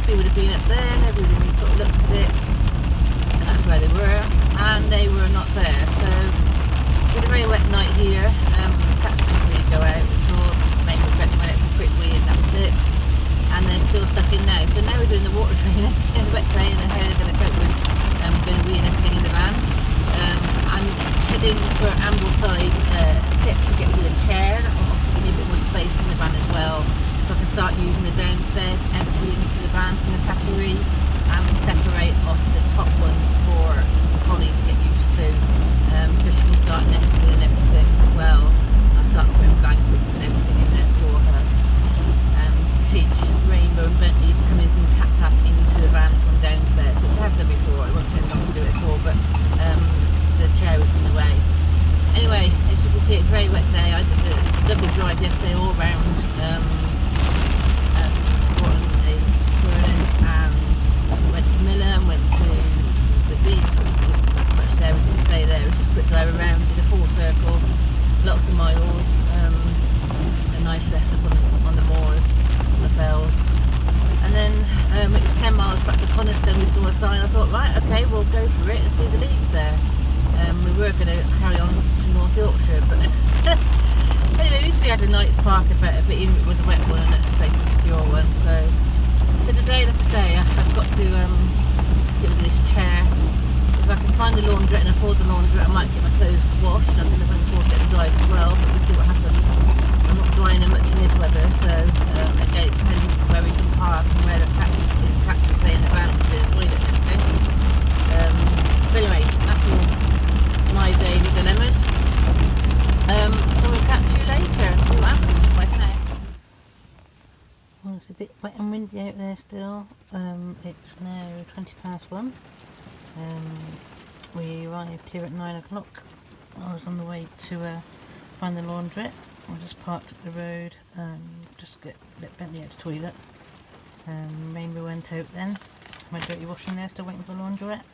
nobody would have been up there, nobody would have sort of looked at it, and that's where they were, and they were not there. So we had a very wet night here. Cats didn't really go out at all. Maybe Bentley went out for a quick wee and that was it. And they're still stuck in now. So now we're doing the water training, the wet training, and how they're going to cope with going to wee and everything in the van. I'm heading for Ambleside tip to get rid of the chair. That will obviously give me a bit more space in the van as well, so I can start using the downstairs entry into the van from the cattery, and separate off the top one for Connie to get used to, so she can start nesting and everything as well. I'll start putting blankets and everything in there for her, and teach Rainbow and Bentley to come in from the cat flap into the van from downstairs, which I have done before. It won't take long to do it at all, but the chair was in the way. Anyway, as you can see, it's a very wet day. I did a lovely drive yesterday all round Furness, and went to Miller and went to the beach, which wasn't that much there. We didn't stay there. It was just a quick drive around, did a full circle, lots of miles, a nice rest up on the moors, on the fells. And then it was 10 miles back to Coniston. We saw a sign. I thought, right, okay, we'll go for it and see the leads there. We were going to carry on to North Yorkshire, but anyway, at least we had a night's park about it, but even if it was a wet one and a safe and secure one. So today, like I say, I've got to get rid of this chair. If I can find the laundrette and afford the laundrette, I might get my clothes washed. I don't know if I can afford to get them dried as well, but we'll see what happens. I'm not drying them much in this weather, so again, it depends where we can park and where the cats will stay in the van to do the toilet and everything. But anyway, that's all my daily dilemmas. So we'll catch you later and see what happens. Bye for now. Well, it's a bit wet and windy out there still. It's now 1:20. We arrived here at 9 o'clock. I was on the way to find the laundrette. I just parked up the road, just let Bentley out to the toilet. Rainbow went out then. My dirty washing there, still waiting for the laundrette.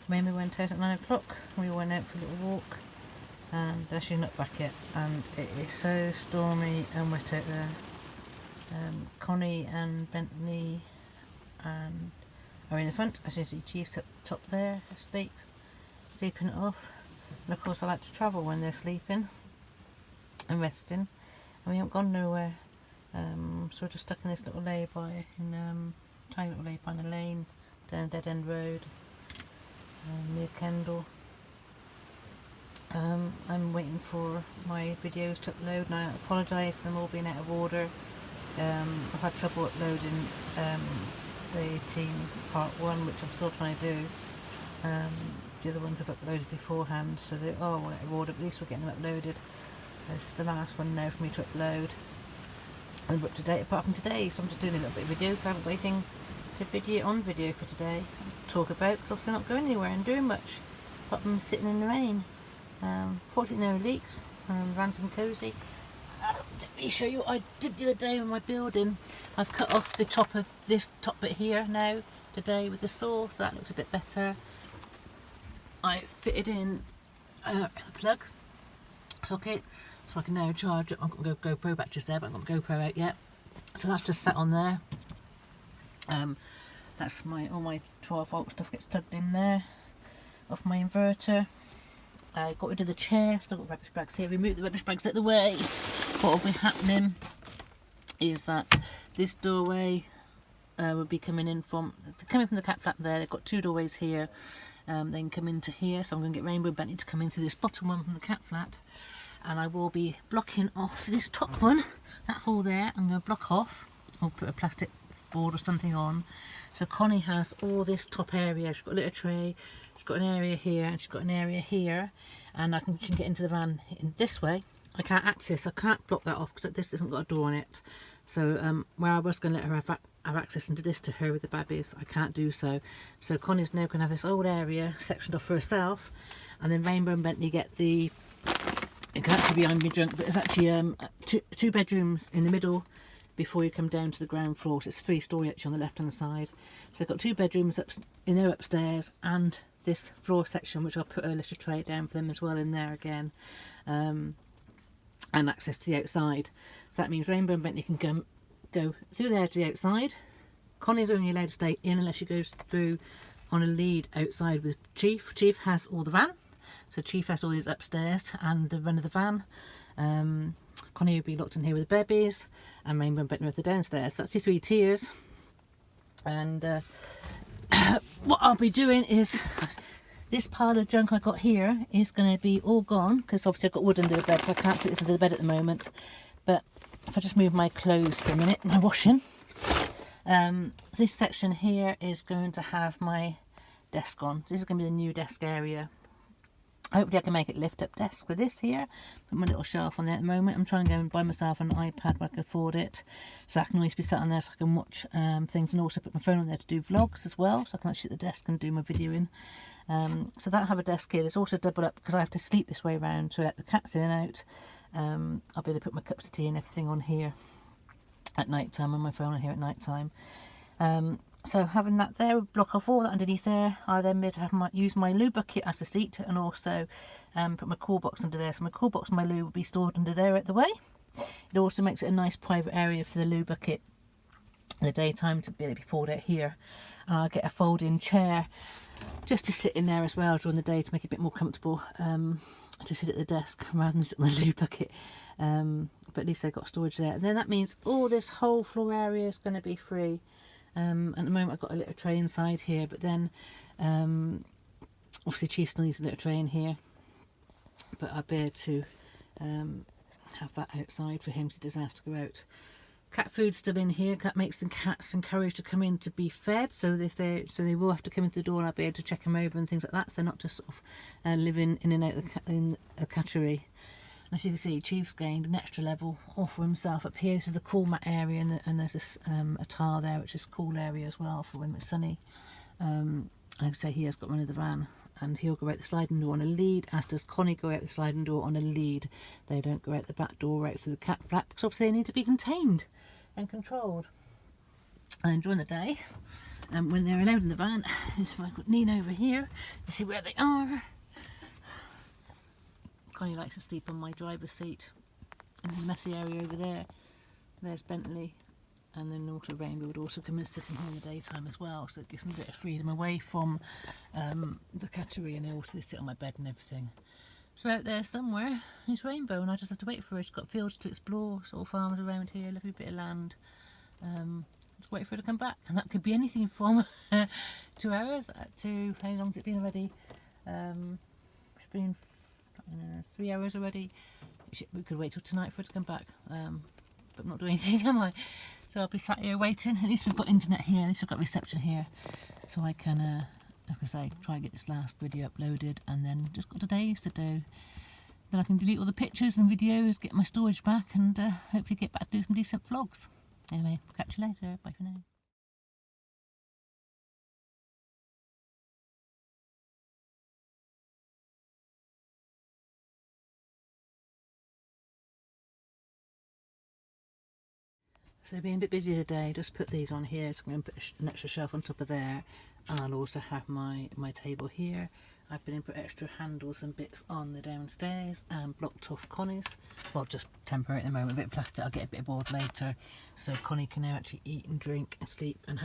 Rainbow went out at 9 o'clock. We went out for a little walk, and she's not back yet. And it is so stormy and wet out there. Connie and Bentley are in the front. As you see, Chief's at the top there, sleeping it off. And of course, I like to travel when they're sleeping and resting, and we haven't gone nowhere. So we're just stuck in this little lay-by, tiny little lay-by in a lane down a dead-end road near Kendal. I'm waiting for my videos to upload, and I apologise for them all being out of order. I've had trouble uploading the team part 1, which I'm still trying to do. The other ones I've uploaded beforehand, so they are all out of order, but at least we're getting them uploaded. This is the last one now for me to upload. And we're up to date apart from today, so I'm just doing a little bit of video, so I haven't got anything to video for today. Talk about, because obviously I'm not going anywhere and doing much, apart from sitting in the rain. Fortunately no leaks, ransom cosy. Let me show you what I did the other day with my building. I've cut off the top of this top bit here now today with the saw, so that looks a bit better. I fitted in the plug socket, so I can now charge it. I've got my GoPro batteries there, but I've got my GoPro out yet, so that's just sat on there. That's all my 12 volt stuff gets plugged in there off my inverter. I got rid of the chair, still got rubbish bags here, removed the rubbish bags out of the way. What will be happening is that this doorway will be coming from the cat flap there. They've got 2 doorways here. They can come into here, so I'm going to get Rainbow and Bentley to come in through this bottom one from the cat flap, and I will be blocking off this top one, that hole there. I'm going to block off, or put a plastic board or something on, so Connie has all this top area. She's got a little tray, she's got an area here, and she's got an area here, and she can get into the van in this way. I can't block that off because this hasn't got a door on it. So where I was going to let her have access into this to her with the babbies, I can't do so. So Connie's now going to have this old area sectioned off for herself, and then Rainbow and Bentley get the, it can actually be behind me drunk, but it's actually two bedrooms in the middle before you come down to the ground floor. So it's 3-storey actually on the left hand side. So I've got 2 bedrooms in there upstairs, and this floor section, which I'll put a little tray down for them as well in there again, and access to the outside. So that means Rainbow and Bentley can go through there to the outside, Connie's only allowed to stay in unless she goes through on a lead outside with Chief. Chief has all the van, so Chief has all these upstairs and the run of the van. Connie will be locked in here with the babies, and Rainbow and Bentley with the downstairs. That's the 3 tiers. And what I'll be doing is, this pile of junk I got here is going to be all gone, because obviously I've got wood under the bed, so I can't put this under the bed at the moment. But if I just move my clothes for a minute, my washing, this section here is going to have my desk on. This is going to be the new desk area. Hopefully I can make it lift up desk with this here. Put my little shelf on there at the moment. I'm trying to go and buy myself an iPad where I can afford it, so I can always be sat on there so I can watch things, and also put my phone on there to do vlogs as well, so I can actually sit at the desk and do my videoing. So that'll have a desk here. There's also double up because I have to sleep this way around to let the cats in and out. I'll be able to put my cups of tea and everything on here at night time, and my phone on here at night time. So having that there would block off all that underneath there. I then made to have use my loo bucket as a seat, and also put my cool box under there. So my cool box and my loo will be stored under there at the way. It also makes it a nice private area for the loo bucket in the daytime to be able to be pulled out here. And I'll get a folding chair just to sit in there as well during the day to make it a bit more comfortable, to sit at the desk rather than sit on the loo bucket. But at least they've got storage there. And then that means all this whole floor area is going to be free. At the moment I've got a little tray inside here, but then obviously Chief still needs a little tray in here, but I'll be able to have that outside for him so he doesn't have to go out. Cat food's still in here. That makes the cats encouraged to come in to be fed, so if they will have to come into the door, and I'll be able to check them over and things like that. They're not just sort of living in and out in a cattery. As you can see, Chief's gained an extra level off for himself up here. This is the cool mat area, and there's this a tile there, which is a cool area as well for when it's sunny. Like I say, he has got one of the van, and he'll go out the sliding door on a lead, as does Connie go out the sliding door on a lead. They don't go out the back door right through the cat flap, because obviously they need to be contained and controlled. And during the day, when they're allowed in the van, I've got Nina over here. You see where they are. Connie likes to sleep on my driver's seat in the messy area over there. There's Bentley, and then also Rainbow would also come and sit in here in the daytime as well, so it gives them a bit of freedom away from the cattery, and they also sit on my bed and everything. So out there somewhere is Rainbow, and I just have to wait for her. She's got fields to explore, sort of farms around here, lovely bit of land. Just wait for her to come back, and that could be anything from 2 hours to, how long's it been already? It's been 3 hours already. We could wait till tonight for her to come back, but I'm not doing anything, am I? So I'll be sat here waiting. At least we've got internet here, at least I've got reception here, so I can, like I say, try and get this last video uploaded, and then just got days to do. Then I can delete all the pictures and videos, get my storage back, and hopefully get back to do some decent vlogs. Anyway, catch you later. Bye for now. So being a bit busy today, just put these on here. So I'm going to put an extra shelf on top of there, and I'll also have my table here. I've been in put extra handles and bits on the downstairs and blocked off Connie's. Well, just temporary at the moment, a bit of plastic. I'll get a bit of board later, so Connie can now actually eat and drink and sleep and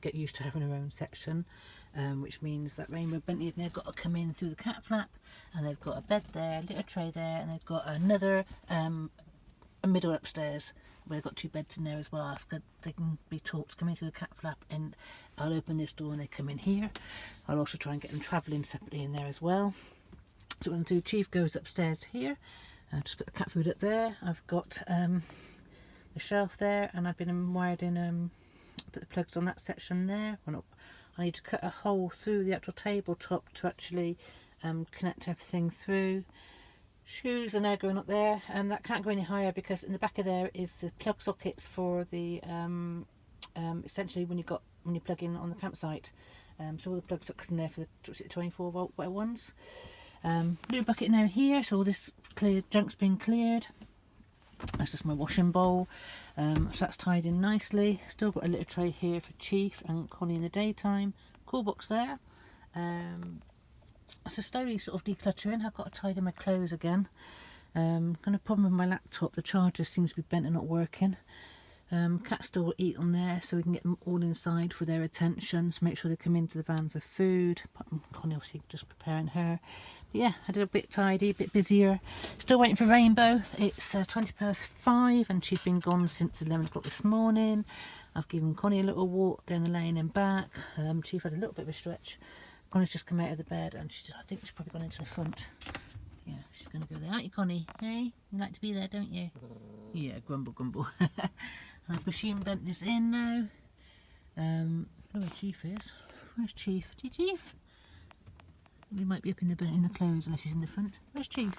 get used to having her own section. Which means that Rainbow and Bentley have now got to come in through the cat flap, and they've got a bed there, a little tray there, and they've got another a middle upstairs where they've got 2 beds in there as well, so they can be taught to come in through the cat flap, and I'll open this door and they come in here. I'll also try and get them travelling separately in there as well. So what I'm going to do, Chief goes upstairs here. I'll just put the cat food up there. I've got the shelf there, and I've been wired in, put the plugs on that section there. I need to cut a hole through the actual tabletop to actually connect everything through. Shoes are now going up there, and that can't go any higher because in the back of there is the plug sockets for the essentially when you plug in on the campsite. So all the plug sockets in there for the 24 volt ones. Blue bucket now here, so all this junk's been cleared. That's just my washing bowl. So that's tied in nicely. Still got a little tray here for Chief and Connie in the daytime. Cool box there. So slowly sort of decluttering. I've got to tidy my clothes again. Kind of problem with my laptop, the charger seems to be bent and not working. Cats still eat on there, so we can get them all inside for their attention. So make sure they come into the van for food. Connie obviously just preparing her. But yeah, I did a bit tidy, a bit busier. Still waiting for Rainbow. It's 5:20 and she's been gone since 11 o'clock this morning. I've given Connie a little walk down the lane and back. Chief had a little bit of a stretch. Connie's just come out of the bed and I think she's probably gone into the front. Yeah, she's going to go there, aren't you, Connie? Hey, you like to be there, don't you? Yeah, grumble, grumble. I presume Bentley's in now. I don't know where Chief is. Where's Chief? Chief? He might be up in the clothes unless he's in the front. Where's Chief?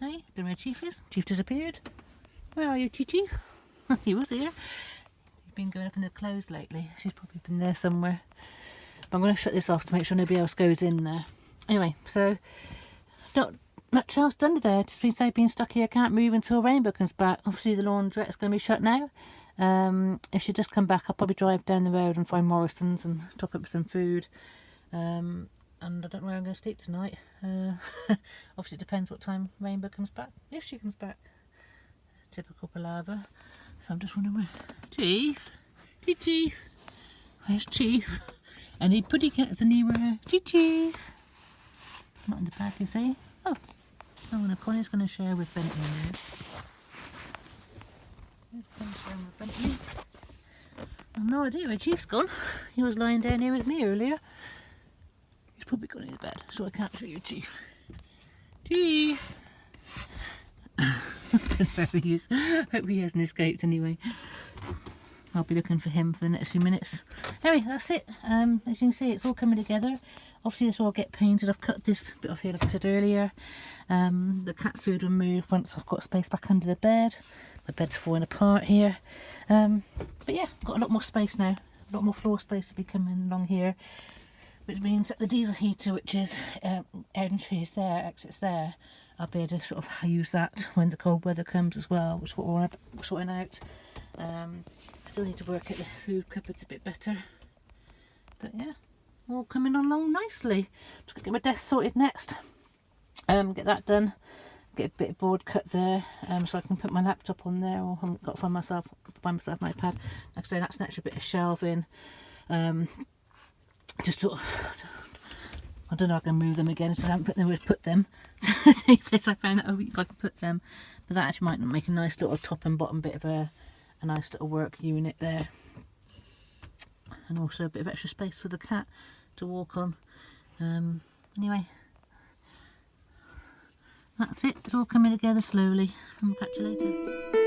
Hey, don't know where Chief is. Chief disappeared. Where are you, Chief? He was here. He's been going up in the clothes lately. She's probably been there somewhere. But I'm going to shut this off to make sure nobody else goes in there. Anyway, so not much else done today. Just been stuck here. Can't move until Rainbow comes back. Obviously the laundrette's going to be shut now. If she does come back, I'll probably drive down the road and find Morrison's and top up some food. And I don't know where I'm going to sleep tonight. Obviously it depends what time Rainbow comes back. If she comes back. Typical palaver. So I'm just wondering where... Chief? Chief? Where's Chief? Any putty cats anywhere? Chief? Not in the bag, is he? Oh, no, Connie's going to share with Bentley now. Where's Connie sharing with Bentley? I've no idea where Chief's gone. He was lying down here with me earlier. He's probably gone in his bed, so I can't show you Chief. Chief! Wherever he is. Hope he hasn't escaped anyway. I'll be looking for him for the next few minutes. Anyway, that's it. As you can see, it's all coming together. Obviously this will all get painted. I've cut this bit off here like I said earlier. The cat food will move once I've got space back under the bed. My bed's falling apart here. But yeah, I've got a lot more space now. A lot more floor space to be coming along here. Which means that the diesel heater, which is entry is there, exit's there, I'll be able to sort of use that when the cold weather comes as well, which is what we're sorting out. Still need to work at the food cupboards a bit better. But yeah, all coming along nicely. Just gonna get my desk sorted next. Get that done. Get a bit of board cut there, so I can put my laptop on there. Or I haven't got to buy myself an iPad. Like I say, that's an extra bit of shelving. Just sort of, I don't know if I can move them again, so I haven't put them. So the only place I found that I can put them. But that actually might make a nice little top and bottom bit of a nice little work unit there. And also a bit of extra space for the cat to walk on. Anyway, that's it. It's all coming together slowly. I'll catch you later.